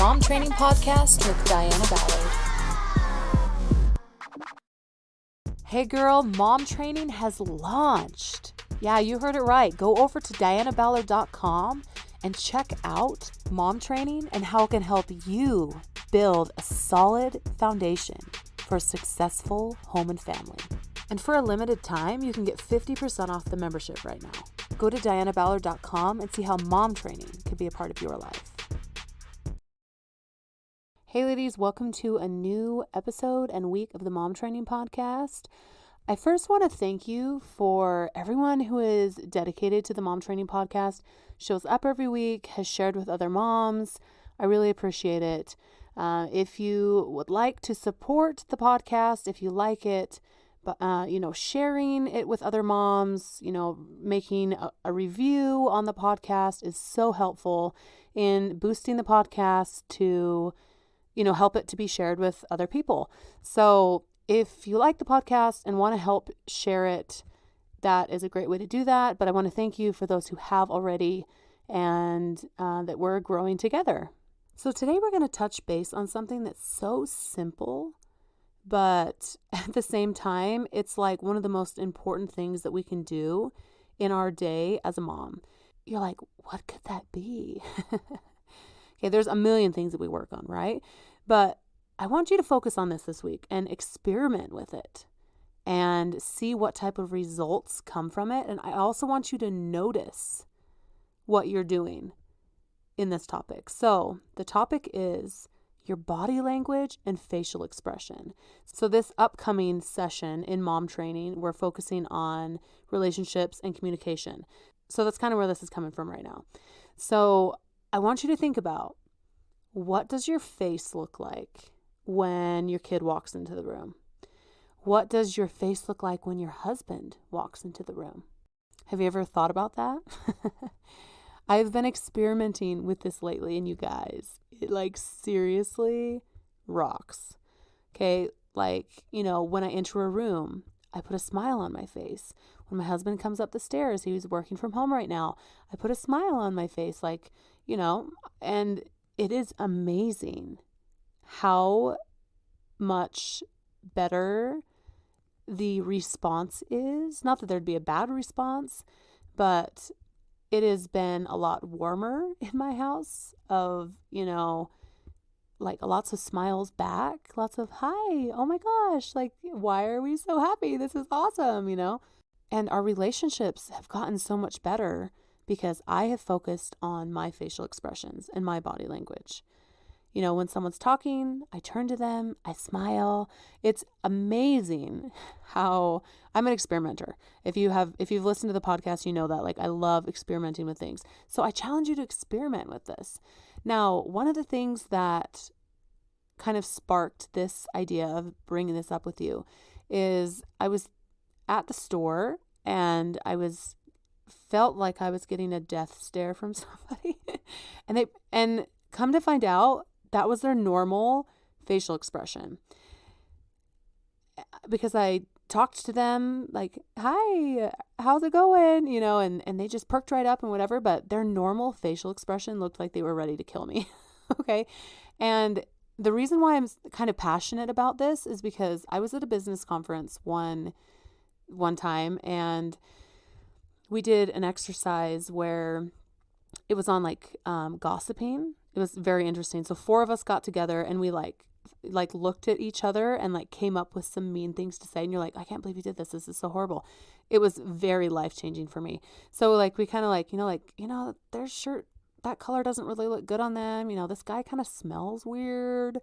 Mom Training Podcast with Diana Ballard. Hey girl, Mom Training has launched. Yeah, you heard it right. Go over to dianaballard.com and check out Mom Training and how it can help you build a solid foundation for a successful home and family. And for a limited time, you can get 50% off the membership right now. Go to dianaballard.com and see how Mom Training could be a part of your life. Hey ladies, welcome to a new episode and week of the Mom Training Podcast. I first want to thank you for everyone who is dedicated to the Mom Training Podcast, shows up every week, has shared with other moms. I really appreciate it. If you would like to support the podcast, if you like it, but sharing it with other moms, making a review on the podcast is so helpful in boosting the podcast to help it to be shared with other people. So if you like the podcast and want to help share it, that is a great way to do that. But I want to thank you for those who have already and that we're growing together. So today we're going to touch base on something that's so simple, but at the same time, it's like one of the most important things that we can do in our day as a mom. You're like, what could that be? Okay, there's a million things that we work on, right? But I want you to focus on this week and experiment with it and see what type of results come from it. And I also want you to notice what you're doing in this topic. So the topic is your body language and facial expression. So this upcoming session in Mom Training, we're focusing on relationships and communication. So that's kind of where this is coming from right now. So I want you to think about, what does your face look like when your kid walks into the room? What does your face look like when your husband walks into the room? Have you ever thought about that? I've been experimenting with this lately, and you guys, it seriously rocks. Okay, when I enter a room, I put a smile on my face. When my husband comes up the stairs, he's working from home right now, I put a smile on my face, and it is amazing how much better the response is. Not that there'd be a bad response, but it has been a lot warmer in my house of, lots of smiles back, lots of, hi, oh my gosh, why are we so happy? This is awesome, And our relationships have gotten so much better because I have focused on my facial expressions and my body language. When someone's talking, I turn to them, I smile. It's amazing how I'm an experimenter. If you've listened to the podcast, you know that I love experimenting with things. So I challenge you to experiment with this. Now, one of the things that kind of sparked this idea of bringing this up with you is I was at the store and felt like I was getting a death stare from somebody. and come to find out, that was their normal facial expression. Because I talked to them hi, how's it going? And they just perked right up and whatever, but their normal facial expression looked like they were ready to kill me. Okay. And the reason why I'm kind of passionate about this is because I was at a business conference one time, and we did an exercise where it was on gossiping. It was very interesting. So 4 of us got together and we looked at each other and came up with some mean things to say. And you're like, I can't believe you did this. This is so horrible. It was very life-changing for me. So we kind of their shirt, that color doesn't really look good on them. This guy kind of smells weird.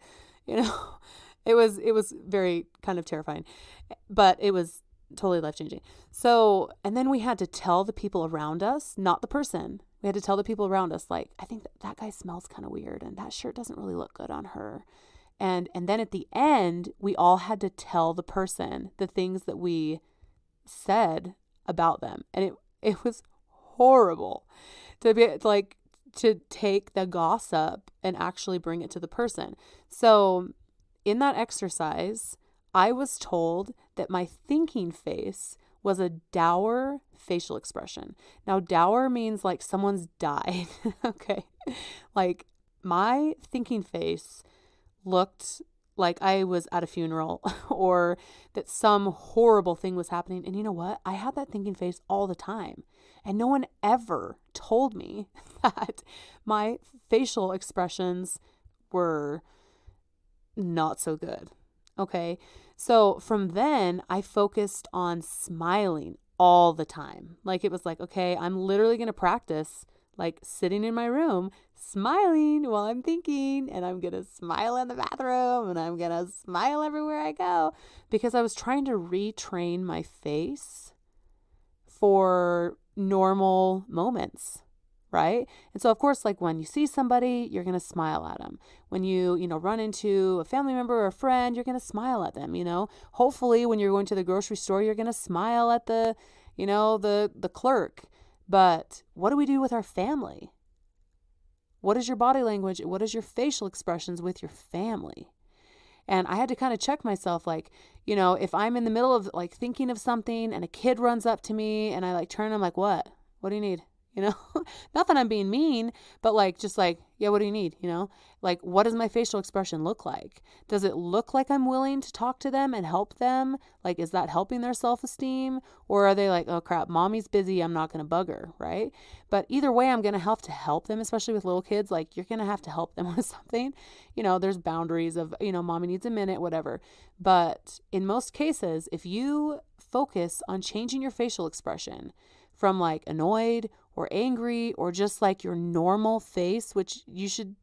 It was very kind of terrifying, but it was totally life-changing. So, and then we had to tell the people around us, not the person. We had to tell the people around us, I think that guy smells kind of weird and that shirt doesn't really look good on her. And then at the end, we all had to tell the person the things that we said about them. And it was horrible to be to take the gossip and actually bring it to the person. So in that exercise, I was told that my thinking face was a dour facial expression. Now, dour means someone's died. Okay. my thinking face looked like I was at a funeral or that some horrible thing was happening. And you know what? I had that thinking face all the time. And no one ever told me that my facial expressions were not so good. Okay. So from then I focused on smiling all the time. Like it was like, okay, I'm literally going to practice like sitting in my room, smiling while I'm thinking, and I'm going to smile in the bathroom and I'm going to smile everywhere I go, because I was trying to retrain my face for normal moments. Right? And so, of course, like when you see somebody, you're going to smile at them. When you run into a family member or a friend, you're going to smile at them, Hopefully, when you're going to the grocery store, you're going to smile at the clerk. But what do we do with our family? What is your body language? What is your facial expressions with your family? And I had to kind of check myself, like, if I'm in the middle of like thinking of something and a kid runs up to me and I like turn, I'm like, what do you need? Not that I'm being mean, but like, just like, yeah, what do you need? Like, what does my facial expression look like? Does it look like I'm willing to talk to them and help them? Like, is that helping their self-esteem? Or are they like, oh crap, mommy's busy, I'm not going to bug her, right? But either way, I'm going to have to help them, especially with little kids. Like, you're going to have to help them with something. There's boundaries of, mommy needs a minute, whatever. But in most cases, if you focus on changing your facial expression from like annoyed or angry or just like your normal face, which you should,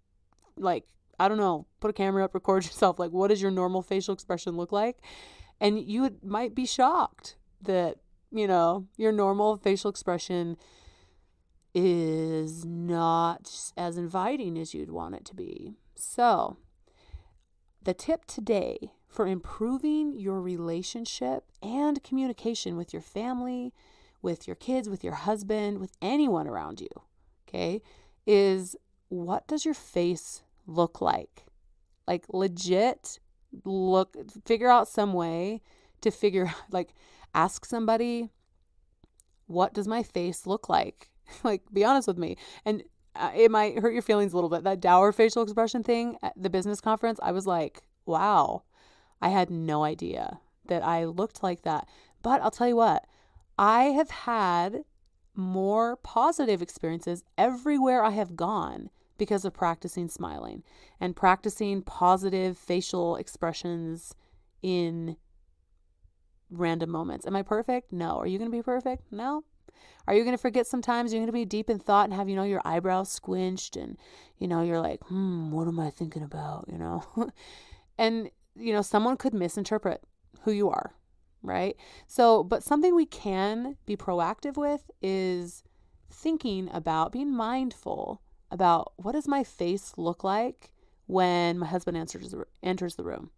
like, I don't know, put a camera up, record yourself. Like, what does your normal facial expression look like? And you might be shocked that, your normal facial expression is not as inviting as you'd want it to be. So the tip today for improving your relationship and communication with your family, with your kids, with your husband, with anyone around you, okay, is what does your face look like? Like legit figure out some way to like ask somebody, what does my face look like? Like, be honest with me. And it might hurt your feelings a little bit. That dour facial expression thing at the business conference, I was like, wow, I had no idea that I looked like that. But I'll tell you what, I have had more positive experiences everywhere I have gone because of practicing smiling and practicing positive facial expressions in random moments. Am I perfect? No. Are you going to be perfect? No. Are you going to forget sometimes? You're going to be deep in thought and have, your eyebrows squinched and, you're like, what am I thinking about? And, someone could misinterpret who you are. Right? So, but something we can be proactive with is thinking about, being mindful about, what does my face look like when my husband enters the room?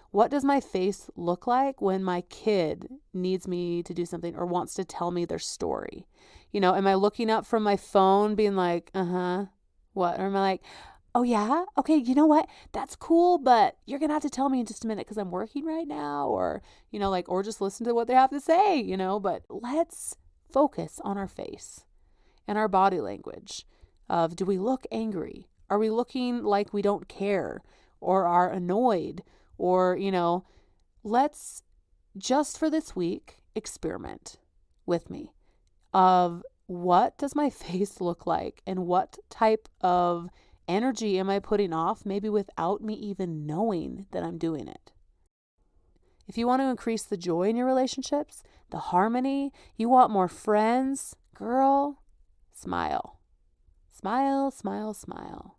What does my face look like when my kid needs me to do something or wants to tell me their story? Am I looking up from my phone being like, what? Or am I like, oh yeah? Okay, you know what? That's cool, but you're going to have to tell me in just a minute because I'm working right now, or, or just listen to what they have to say, but let's focus on our face and our body language of, do we look angry? Are we looking like we don't care or are annoyed? Or, let's just for this week experiment with me of what does my face look like and what type of energy am I putting off, maybe without me even knowing that I'm doing it. If you want to increase the joy in your relationships, the harmony, you want more friends, girl, smile. Smile, smile, smile.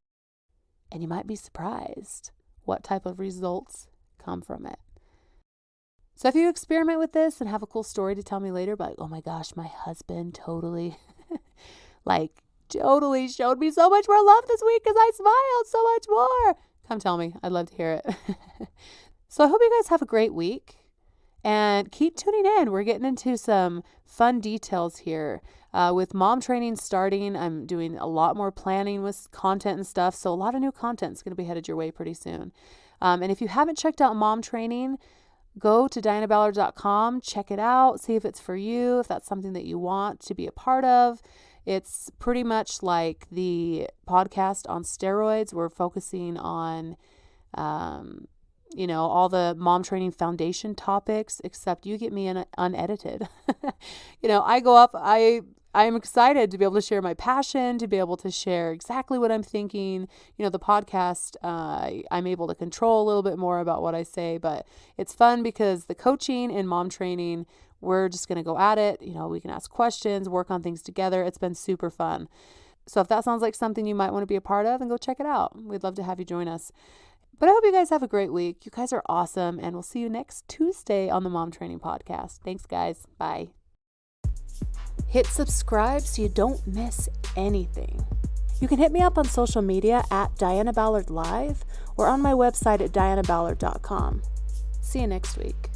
And you might be surprised what type of results come from it. So if you experiment with this and have a cool story to tell me later, like, oh my gosh, my husband totally showed me so much more love this week because I smiled so much more. Come tell me. I'd love to hear it. So I hope you guys have a great week and keep tuning in. We're getting into some fun details here. With mom training starting, I'm doing a lot more planning with content and stuff. So a lot of new content is going to be headed your way pretty soon. And if you haven't checked out mom training, go to dianaballard.com, check it out, see if it's for you, if that's something that you want to be a part of. It's pretty much like the podcast on steroids. We're focusing on, all the mom training foundation topics, except you get me unedited. I go up, I'm excited to be able to share my passion, to be able to share exactly what I'm thinking. The podcast, I'm able to control a little bit more about what I say, but it's fun because the coaching and mom training, we're just going to go at it. We can ask questions, work on things together. It's been super fun. So if that sounds like something you might want to be a part of, then go check it out. We'd love to have you join us. But I hope you guys have a great week. You guys are awesome. And we'll see you next Tuesday on the Mom Training Podcast. Thanks, guys. Bye. Hit subscribe so you don't miss anything. You can hit me up on social media at Diana Ballard Live or on my website at dianaballard.com. See you next week.